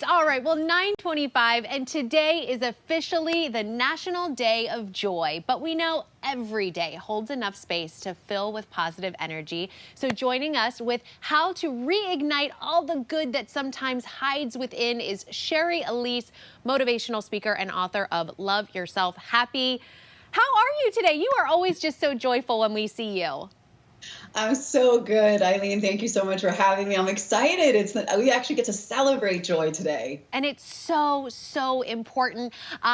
All right, well, 9:25, and today is officially the National Day of Joy. But we know every day holds enough space to fill with positive energy. So joining us with how to reignite all the good that sometimes hides within is Sherry Elise, motivational speaker and author of Love Yourself Happy. How are you today? You are always just so joyful when we see you. I'm so good, Eileen. Thank you so much for having me. I'm excited. We actually get to celebrate joy today. And it's so important.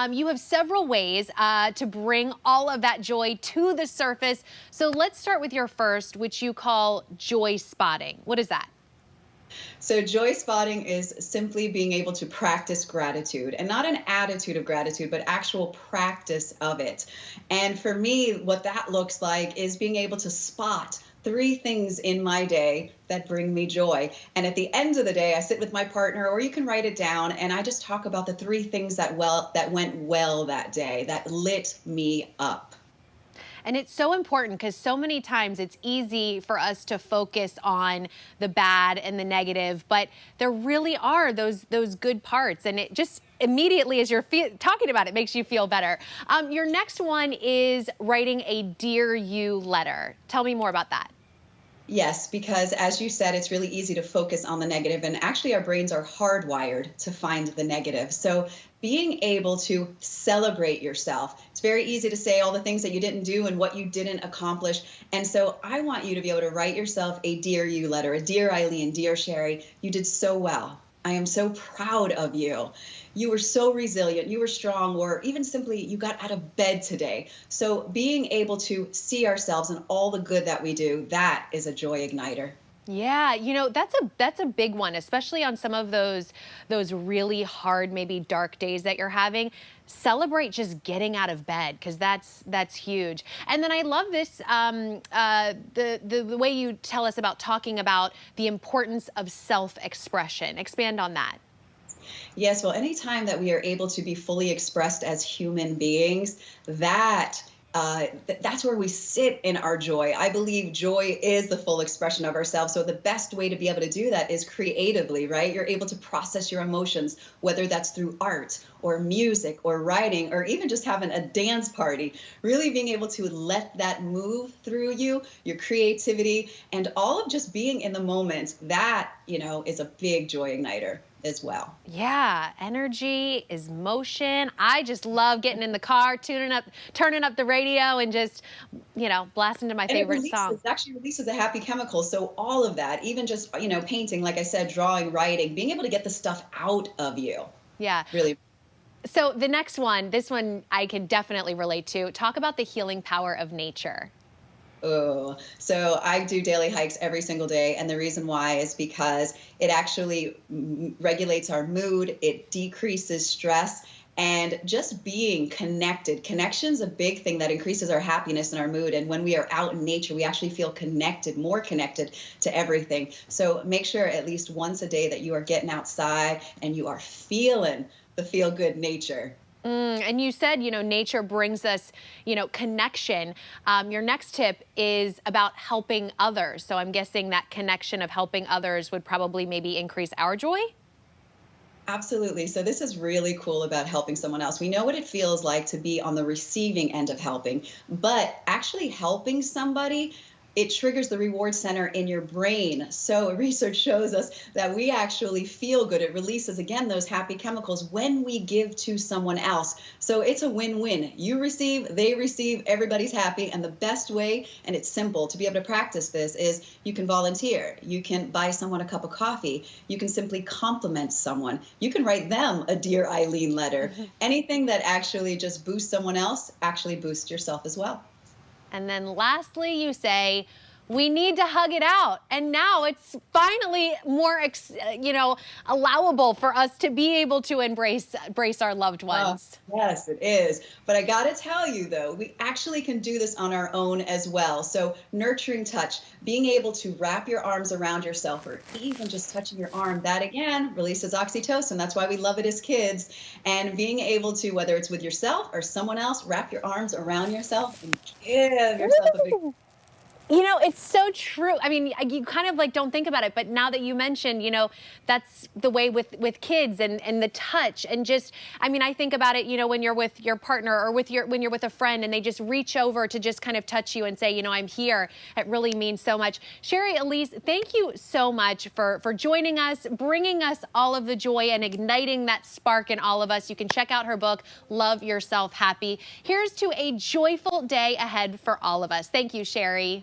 You have several ways to bring all of that joy to the surface. So let's start with your first, which you call joy spotting. What is that? So joy spotting is simply being able to practice gratitude, and not an attitude of gratitude, but actual practice of it. And for me, what that looks like is being able to spot 3 things in my day that bring me joy. And at the end of the day, I sit with my partner, or you can write it down, and I just talk about the 3 things that went well that day, that lit me up. And it's so important because so many times it's easy for us to focus on the bad and the negative, but there really are those good parts. And it just immediately, as you're talking about it, makes you feel better. Your next one is writing a Dear You letter. Tell me more about that. Yes, because as you said, it's really easy to focus on the negative, and actually our brains are hardwired to find the negative. So being able to celebrate yourself, it's very easy to say all the things that you didn't do and what you didn't accomplish. And so I want you to be able to write yourself a Dear You letter, a Dear Eileen, Dear Sherry, you did so well. I am so proud of you. You were so resilient, you were strong, or even simply you got out of bed today. So being able to see ourselves and all the good that we do, that is a joy igniter. Yeah, that's a big one, especially on some of those really hard, maybe dark days that you're having. Celebrate just getting out of bed, because that's huge. And then I love this the way you tell us about talking about the importance of self-expression. Expand on that. Yes, well, anytime that we are able to be fully expressed as human beings, that's where we sit in our joy. I believe joy is the full expression of ourselves. So the best way to be able to do that is creatively, right? You're able to process your emotions, whether that's through art or music or writing, or even just having a dance party, really being able to let that move through you, your creativity, and all of just being in the moment. That, is a big joy igniter as well. Yeah, energy is motion. I just love getting in the car, turning up the radio, and just, blasting to my favorite song. It actually releases a happy chemical. So all of that, even just, painting, like I said, drawing, writing, being able to get the stuff out of you. Yeah. Really. So the next one, this one I can definitely relate to. Talk about the healing power of nature. Oh, so I do daily hikes every single day. And the reason why is because it actually regulates our mood. It decreases stress, and just being connected. Connection's a big thing that increases our happiness and our mood. And when we are out in nature, we actually feel connected, more connected to everything. So make sure at least once a day that you are getting outside and you are feeling the feel good nature. And you said, nature brings us, connection. Your next tip is about helping others. So I'm guessing that connection of helping others would probably maybe increase our joy? Absolutely. So this is really cool about helping someone else. We know what it feels like to be on the receiving end of helping, but actually helping somebody, it triggers the reward center in your brain. So research shows us that we actually feel good. It releases, again, those happy chemicals when we give to someone else. So it's a win-win. You receive, they receive, everybody's happy. And the best way, and it's simple, to be able to practice this is you can volunteer. You can buy someone a cup of coffee. You can simply compliment someone. You can write them a Dear Eileen letter. Anything that actually just boosts someone else actually boosts yourself as well. And then lastly, you say, we need to hug it out. And now it's finally more, allowable for us to be able to embrace our loved ones. Yes, it is. But I got to tell you, though, we actually can do this on our own as well. So nurturing touch, being able to wrap your arms around yourself, or even just touching your arm, that again releases oxytocin. That's why we love it as kids. And being able to, whether it's with yourself or someone else, wrap your arms around yourself and give yourself a big You know, it's so true. I mean, you kind of like don't think about it, but now that you mentioned, you know, that's the way with kids and the touch and just, I mean, I think about it, you know, when you're with your partner or when you're with a friend and they just reach over to just kind of touch you and say, you know, I'm here. It really means so much. Sherry Elise, thank you so much for joining us, bringing us all of the joy and igniting that spark in all of us. You can check out her book, Love Yourself Happy. Here's to a joyful day ahead for all of us. Thank you, Sherry.